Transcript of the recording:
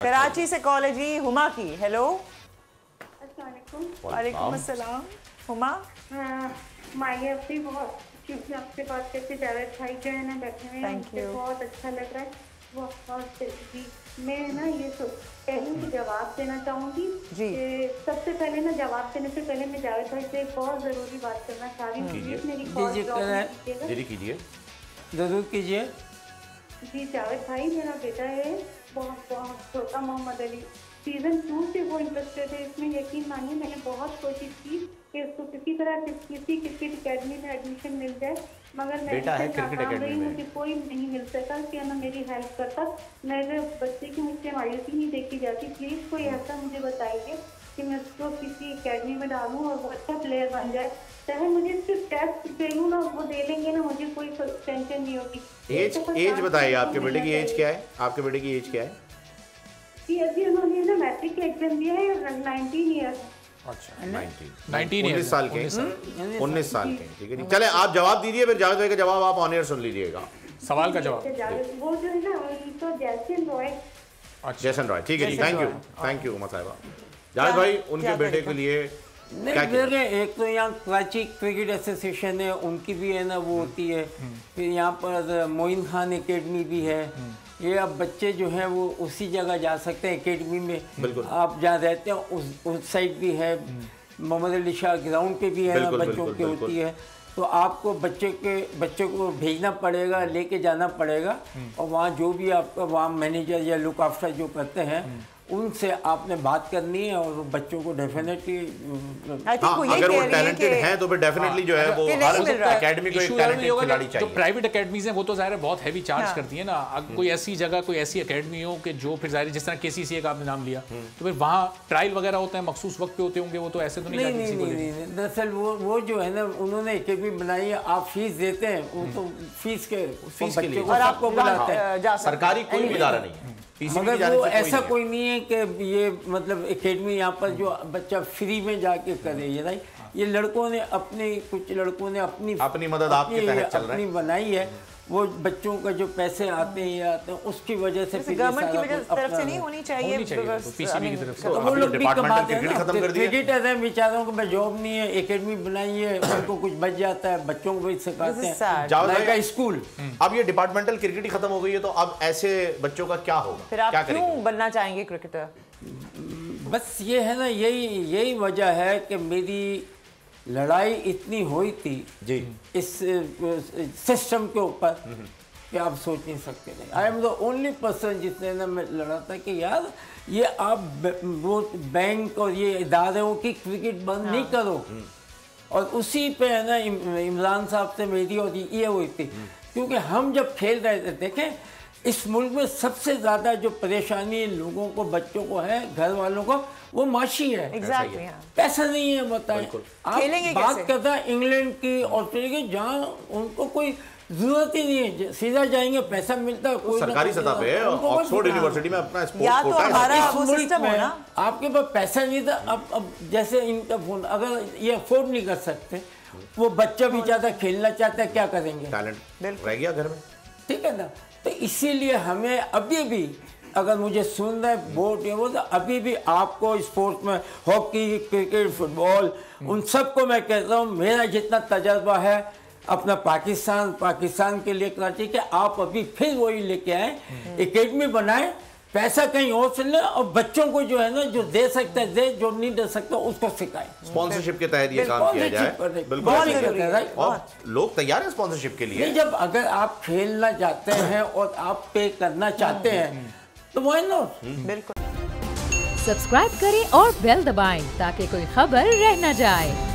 कराची से कॉल है जी हुमा की। हेलो। वालेकुम अस्सलाम। हुमा माई अपनी बहुत क्योंकि आपसे बात करके जावेद भाई जो है ना बैठे हुए हैं, मुझे बहुत अच्छा लग रहा है। बहुत जी मैं ना ये पहले जवाब देना चाहूँगी कि सबसे पहले ना जवाब देने से पहले मैं जावेद भाई से एक बहुत ज़रूरी बात करना चाह रही हूँ। मेरी कॉल कीजिए ज़रूर कीजिए। जी जावेद भाई मेरा बेटा है बहुत छोटा मोहम्मद अली सीजन 2 से वो इंटरेस्टेड है इसमें। यकीन मानिए मैंने बहुत कोशिश की कि उसको किसी तरह किसी क्रिकेट एकेडमी में एडमिशन मिल जाए, मगर मैं नाकाम रही हूँ कि कोई नहीं मिल सका कि ना मेरी हेल्प करता। मेरे बच्चे की मुझसे मायूसी नहीं देखी जाती। प्लीज़ कोई ऐसा मुझे बताइए कि मैं उसको किसी एकेडमी में डालूँ और वो अच्छा प्लेयर बन जाए। चाहे मुझे सिर्फ टेस्ट दे लूँ ना, वो दे लेंगे ना, मुझे कोई टेंशन नहीं होगी। एज बताइए आपके बेटे की एज क्या है? आपके बेटे की एज क्या है? जी अभी उन्होंने ना मैट्रिक का एग्जाम दिया है 19 ईयर। अच्छा 19 साल के 19 साल के। ठीक है, चले आप जवाब दीजिए, फिर जावेद भाई का जवाब आप ऑन एयर सुन लीजिएगा। सवाल का जवाब वो जो है ना तो जैसन रॉय। जैसन रॉय, ठीक है जी, थैंक यू उमा साहिबा। जावेद भाई उनके बेटे के लिए एक तो यहाँ कराची क्रिकेट एसोसिएशन है, उनकी भी है ना वो होती है। फिर यहाँ पर मोइन खान एकेडमी भी है। ये अब बच्चे जो हैं वो उसी जगह जा सकते हैं एकेडमी में। आप जहाँ रहते हैं उस साइड भी है। मोहम्मद अली शाह ग्राउंड पे भी है ना बच्चों की होती है। तो आपको बच्चे को भेजना पड़ेगा, लेके जाना पड़ेगा और वहाँ जो भी आपका वहाँ मैनेजर या लुक आफ्टर जो करते हैं उनसे आपने बात करनी है और बच्चों को डेफिनेटली अगर वो टैलेंटेड हैं तो फिर डेफिनेटली जो है वो हर एकेडमी को एक टैलेंटेड खिलाड़ी चाहिए। जो प्राइवेट एकेडमीज हैं वो तो ज़ाहिर है बहुत हैवी चार्ज करती है ना। अगर कोई ऐसी जगह कोई ऐसी एकेडमी हो कि जो फिर ज़ाहिर जिस तरह केसीसी का आपने नाम लिया तो फिर वहाँ ट्रायल वगैरह होते हैं, मखसूस वक्त पे होते होंगे, वो तो ऐसे तो नहीं। दरअसल वो जो है ना उन्होंने एकेडमी बनाई है, आप फीस देते हैं, वो तो फीस के लिए और आपको बुलाते हैं। सरकारी कोई इदारा नहीं है, मगर वो ऐसा कोई नहीं है कि ये मतलब एकेडमी यहाँ पर जो बच्चा फ्री में जाके करे। ये लड़कों ने कुछ लड़कों ने अपनी मदद आपके तहत चल रहा है बनाई है। वो बच्चों का जो पैसे आते हैं उसकी वजह से गवर्नमेंट की तरफ से नहीं होनी चाहिए। पीसीबी की तरफ से वो लोग भी कमाते हैं। क्रिकेटर हैं बेचारों को मैं जॉब नहीं है, एकेडमी बनाई है, उनको कुछ बच जाता है, बच्चों को भी सिखाते हैं स्कूल। अब ये डिपार्टमेंटल क्रिकेट ही खत्म हो गई है तो अब ऐसे बच्चों का क्या होगा? फिर आप क्यों बनना चाहेंगे क्रिकेटर? बस ये है ना, यही वजह है कि मेरी लड़ाई इतनी हुई थी जी इस सिस्टम के ऊपर कि आप सोच नहीं सकते। नहीं, I am the only person जिसने ना मैं लड़ा था कि यार ये आप वो बैंक और ये इदारों की क्रिकेट बंद नहीं करो। और उसी पे है ना इमरान साहब से मेरी और ये हुई थी, क्योंकि हम जब खेल रहे थे, देखें इस मुल्क में सबसे ज़्यादा जो परेशानी लोगों को, बच्चों को है, घर वालों को, वो माशी है। एग्जैक्टली पैसा नहीं है। बताएं आप बात करते हैं इंग्लैंड की, ऑस्ट्रेलिया की, जहाँ उनको कोई जरूरत ही नहीं है, सीधा जाएंगे, पैसा मिलता है। कोई सरकारी सतह पे ऑक्सफोर्ड यूनिवर्सिटी में अपना स्पोर्ट्स कोटा है। हमारा वो सिस्टम हो ना, आपके पास पैसा नहीं था। अब जैसे इनका फोन अगर ये अफोर्ड नहीं कर सकते, वो बच्चा भी चाहता खेलना चाहता है, क्या करेंगे? टैलेंट रह गया घर में, ठीक है ना। तो इसीलिए हमें अभी भी, अगर मुझे सुन रहे बोर्ड वो, तो अभी भी आपको स्पोर्ट्स में हॉकी, क्रिकेट, फुटबॉल, उन सबको मैं कहता हूँ, मेरा जितना तजर्बा है अपना पाकिस्तान के लिए कराची के, आप अभी फिर वही लेके आए, एकेडमी बनाए, पैसा कहीं और से ले और बच्चों को जो है ना जो दे सकता है दे, जो नहीं दे सकता उसको सिखाए। स्पॉन्सरशिप के तहत ये काम किया जाए, बिल्कुल। और लोग तैयार हैं स्पॉन्सरशिप के लिए। जब अगर आप खेलना चाहते हैं और आप पे करना चाहते हैं तो व्हाई नॉट। बिल्कुल। सब्सक्राइब करें और बेल दबाएं ताकि कोई खबर रह न जाए।